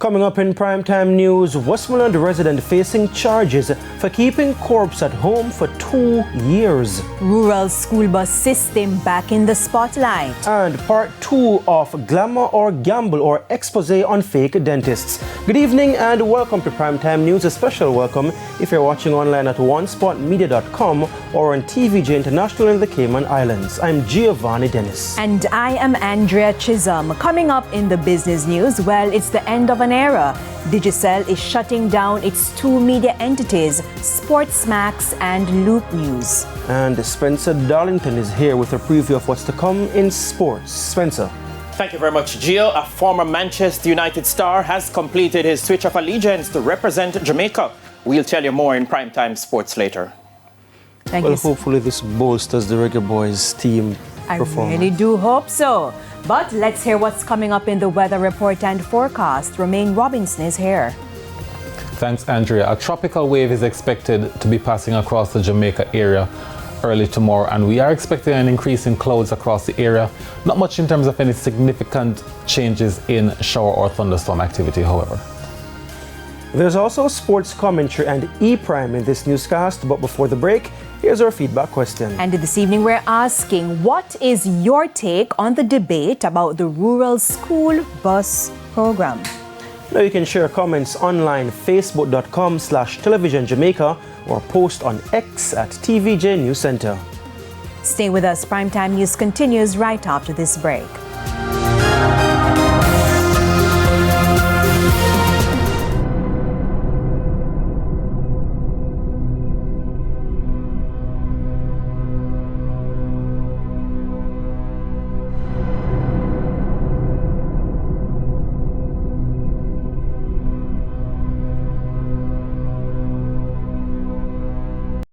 Coming up in primetime news, Westmoreland resident facing charges for keeping corpse at home for 2 years. Rural school bus system back in the spotlight. And part 2 of Glamour or Gamble or Expose on Fake Dentists. Good evening and welcome to primetime news. A special welcome if you're watching online at onespotmedia.com or on TVJ International in the Cayman Islands. I'm Giovanni Dennis. And I am Andrea Chisholm. Coming up in the business news, well, it's the end of an era. Digicel is shutting down its 2 media entities, Sportsmax and Loop News. And Spencer Darlington is here with a preview of what's to come in sports. Spencer. Thank you very much, Gio. A former Manchester United star has completed his switch of allegiance to represent Jamaica. We'll tell you more in primetime sports later. Thank you. Hopefully this bolsters the Reggae Boys team performance. I really do hope so. But let's hear what's coming up in the weather report and forecast. Romaine Robinson is here. Thanks, Andrea. A tropical wave is expected to be passing across the Jamaica area early tomorrow, and we are expecting an increase in clouds across the area. Not much in terms of any significant changes in shower or thunderstorm activity, however. There's also sports commentary and E-Prime in this newscast, but before the break, here's our feedback question. And this evening we're asking, what is your take on the debate about the rural school bus program? Now you can share comments online, facebook.com/televisionjamaica or post on X at TVJ News Center. Stay with us. Primetime News continues right after this break.